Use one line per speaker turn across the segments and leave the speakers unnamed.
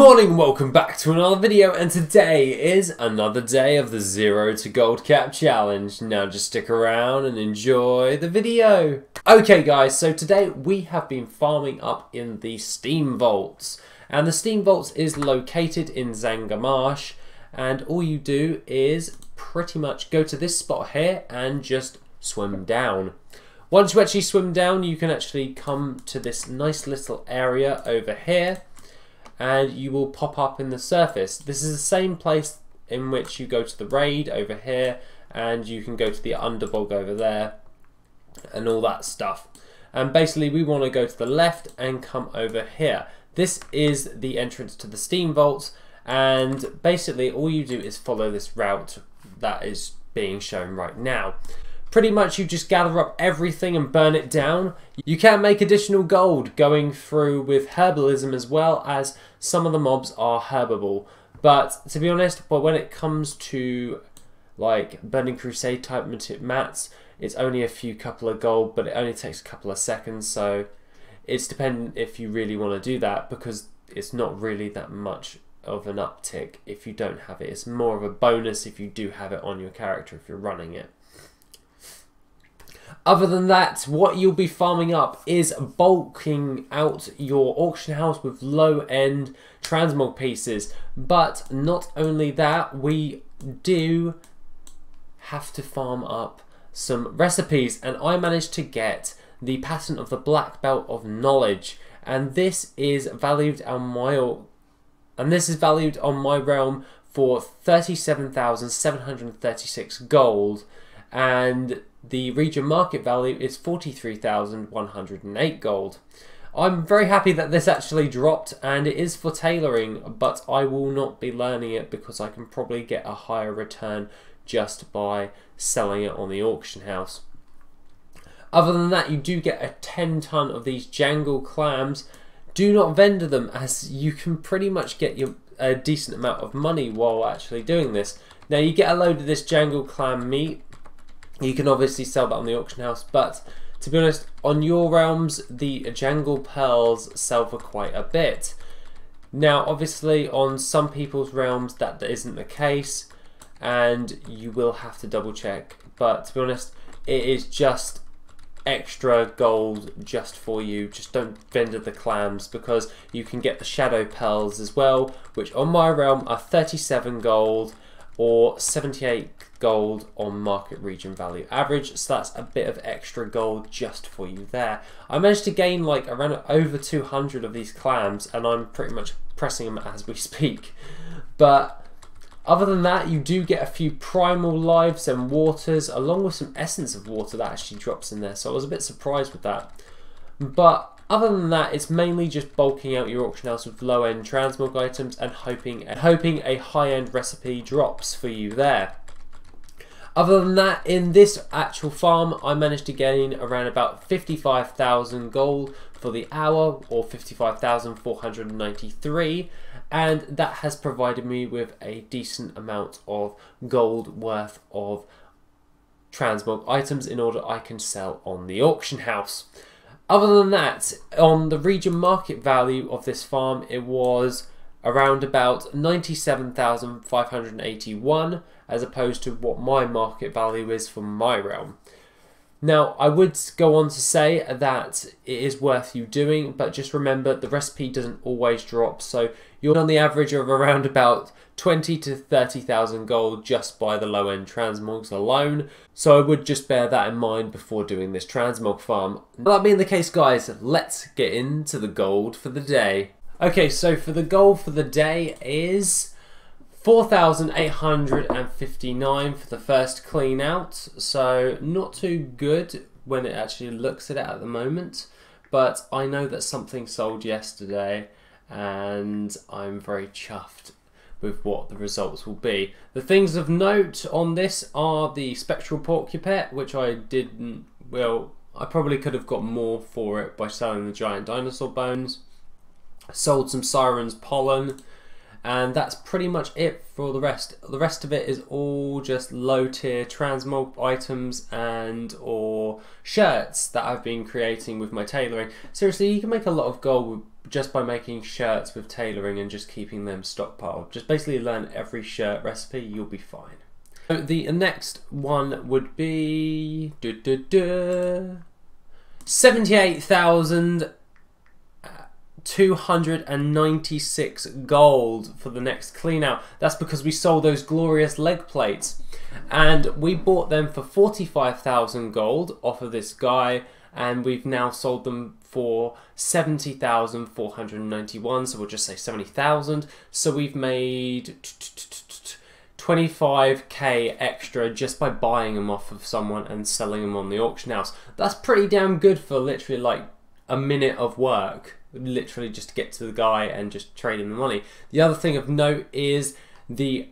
Morning, welcome back to another video, and today is another day of the 0 to Gold Cap Challenge. Now just stick around and enjoy the video. Okay guys, so today we have been farming up in the Steam Vaults. And the Steam Vaults is located in Zangarmarsh, and all you do is pretty much go to this spot here and just swim down. Once you actually swim down, you can actually come to this nice little area over here, and you will pop up in the surface. This is the same place in which you go to the raid over here, and you can go to the underbog over there and all that stuff. And basically we want to go to the left and come over here. This is the entrance to the Steam Vaults, and basically all you do is follow this route that is being shown right now. Pretty much you just gather up everything and burn it down. You can make additional gold going through with herbalism, as well as some of the mobs are herbable. But to be honest, when it comes to like Burning Crusade type mats, it's only a couple of gold, but it only takes a couple of seconds, so it's dependent if you really want to do that, because it's not really that much of an uptick if you don't have it. It's more of a bonus if you do have it on your character if you're running it. Other than that, what you'll be farming up is bulking out your auction house with low-end transmog pieces. But not only that, we do have to farm up some recipes, and I managed to get the pattern of the Black Belt of Knowledge, and this is valued on my realm for 37,736 gold, and the region market value is 43,108 gold. I'm very happy that this actually dropped, and it is for tailoring, but I will not be learning it because I can probably get a higher return just by selling it on the auction house. Other than that, you do get a 10 ton of these jangle clams. Do not vendor them, as you can pretty much get a decent amount of money while actually doing this. Now you get a load of this jangle clam meat. You can obviously sell that on the auction house, but to be honest, on your realms, the jangle pearls sell for quite a bit. Now, obviously, on some people's realms, that isn't the case, and you will have to double check. But to be honest, it is just extra gold just for you. Just don't vendor the clams, because you can get the shadow pearls as well, which on my realm are 37 gold or 78 gold on market region value average, so that's a bit of extra gold just for you there. I managed to gain like around over 200 of these clams, and I'm pretty much pressing them as we speak. But other than that, you do get a few primal lives and waters, along with some essence of water that actually drops in there, so I was a bit surprised with that. But other than that, it's mainly just bulking out your auction house with low-end transmog items and hoping a high-end recipe drops for you there. Other than that, in this actual farm, I managed to gain around about 55,000 gold for the hour, or 55,493, and that has provided me with a decent amount of gold worth of transmog items in order I can sell on the auction house. Other than that, on the region market value of this farm, it was around about 97,581, as opposed to what my market value is for my realm. Now, I would go on to say that it is worth you doing, but just remember the recipe doesn't always drop, so you're on the average of around about 20 to 30,000 gold just by the low-end transmogs alone, so I would just bear that in mind before doing this transmog farm. That being the case, guys, let's get into the gold for the day. Okay, so for the gold for the day is 4,859 for the first clean out, so not too good when it actually looks at it at the moment, but I know that something sold yesterday and I'm very chuffed with what the results will be. The things of note on this are the spectral porcupine, which I didn't, well, I probably could have got more for it by selling the giant dinosaur bones. Sold some Siren's pollen, and that's pretty much it for the rest. The rest of it is all just low tier transmog items and or shirts that I've been creating with my tailoring. Seriously, you can make a lot of gold just by making shirts with tailoring and just keeping them stockpiled. Just basically learn every shirt recipe, you'll be fine. So the next one would be 78,296 gold for the next clean out. That's because we sold those glorious leg plates, and we bought them for 45,000 gold off of this guy, and we've now sold them for 70,491, so we'll just say 70,000. So we've made 25k extra just by buying them off of someone and selling them on the auction house. That's pretty damn good for literally like a minute of work, literally just to get to the guy and just trade him the money. The other thing of note is the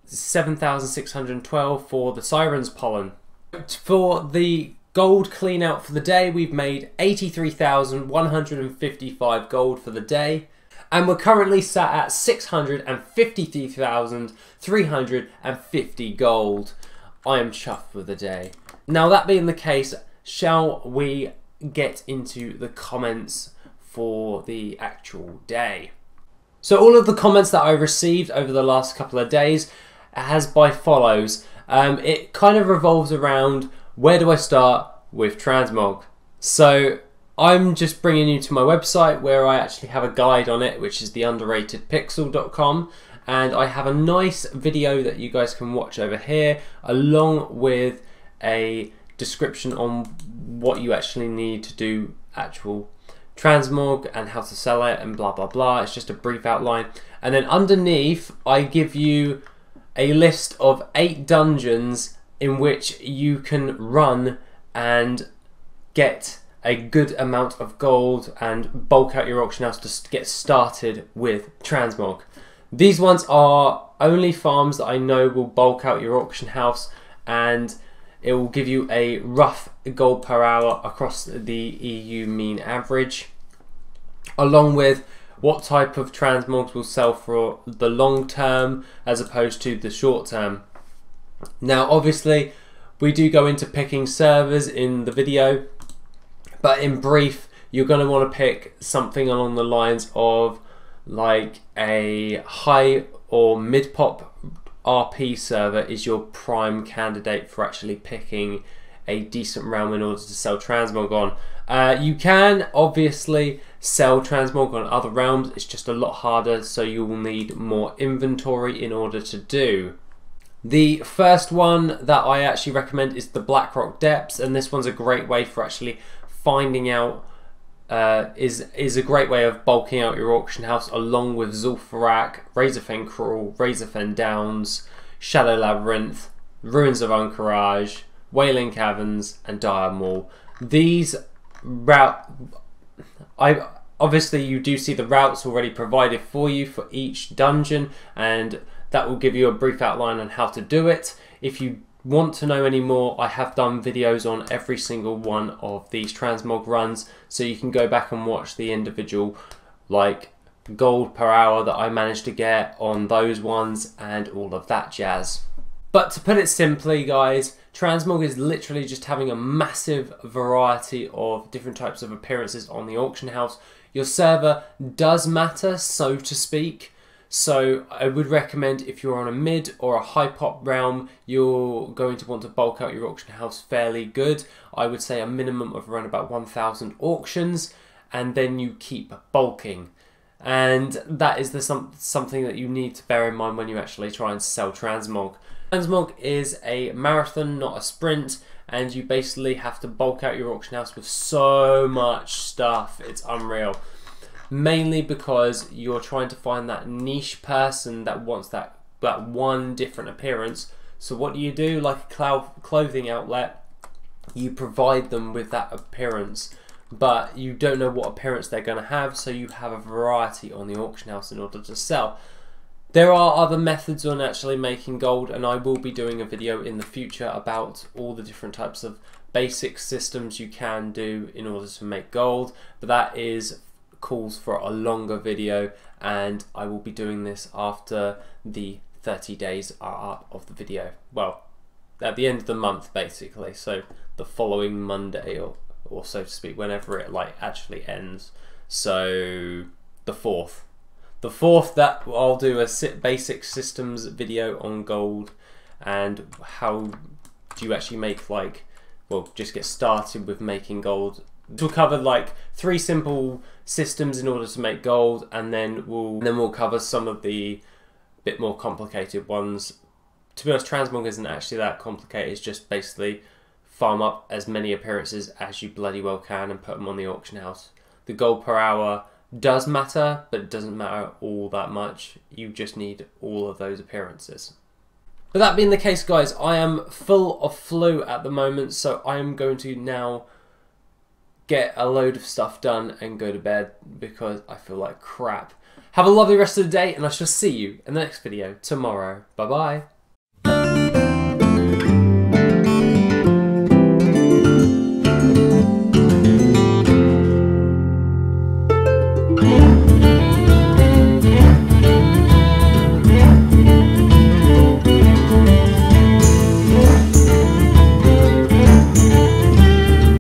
7,612 for the Siren's Pollen. For the gold clean out for the day, we've made 83,155 gold for the day, and we're currently sat at 653,350 gold. I am chuffed with the day. Now, that being the case, shall we get into the comments for the actual day? So all of the comments that I received over the last couple of days has by follows. It kind of revolves around, where do I start with Transmog? So I'm just bringing you to my website where I actually have a guide on it, which is theunderratedpixel.com, and I have a nice video that you guys can watch over here, along with a description on what you actually need to do actual Transmog and how to sell it and blah blah blah. It's just a brief outline, and then underneath I give you a list of 8 dungeons in which you can run and get a good amount of gold and bulk out your auction house to get started with Transmog. These ones are only farms that I know will bulk out your auction house, and it will give you a rough gold per hour across the EU mean average, along with what type of transmogs will sell for the long term as opposed to the short term. Now obviously we do go into picking servers in the video, but in brief you're going to want to pick something along the lines of like a high or mid pop RP server is your prime candidate for actually picking a decent realm in order to sell Transmog on. You can obviously sell Transmog on other realms, it's just a lot harder, so you will need more inventory in order to do. The first one that I actually recommend is the Blackrock Depths, and this one's a great way for actually finding out, is a great way of bulking out your auction house, along with Zul'Farrak, Razorfen Crawl, Razorfen Downs, Shadow Labyrinth, Ruins of Anchorage, Wailing Caverns, and Dire Maul. These obviously you do see the routes already provided for you for each dungeon, and that will give you a brief outline on how to do it. If you want to know any more, I have done videos on every single one of these Transmog runs, so you can go back and watch the individual like gold per hour that I managed to get on those ones and all of that jazz. But to put it simply, guys, Transmog is literally just having a massive variety of different types of appearances on the auction house. Your server does matter, so to speak. So I would recommend, if you're on a mid or a high pop realm, you're going to want to bulk out your auction house fairly good. I would say a minimum of around about 1,000 auctions, and then you keep bulking. And that is something that you need to bear in mind when you actually try and sell Transmog. Transmog is a marathon, not a sprint, and you basically have to bulk out your auction house with so much stuff, it's unreal. Mainly because you're trying to find that niche person that wants that one different appearance. So what do? Like a clothing outlet, you provide them with that appearance, but you don't know what appearance they're going to have, so you have a variety on the auction house in order to sell. There are other methods on actually making gold, and I will be doing a video in the future about all the different types of basic systems you can do in order to make gold, but that calls for a longer video, and I will be doing this after the 30 days are up of the video. Well, at the end of the month basically, so the following Monday or so to speak, whenever it like actually ends. So the fourth. The fourth that I'll do a basic systems video on gold and how do you actually make, like, well, just get started with making gold. We'll cover like 3 simple systems in order to make gold, and then we'll cover some of the bit more complicated ones. To be honest, Transmog isn't actually that complicated. It's just basically farm up as many appearances as you bloody well can and put them on the auction house. The gold per hour does matter, but it doesn't matter all that much. You just need all of those appearances. But that being the case, guys, I am full of flu at the moment, so I am going to now get a load of stuff done and go to bed because I feel like crap. Have a lovely rest of the day, and I shall see you in the next video tomorrow. Bye bye.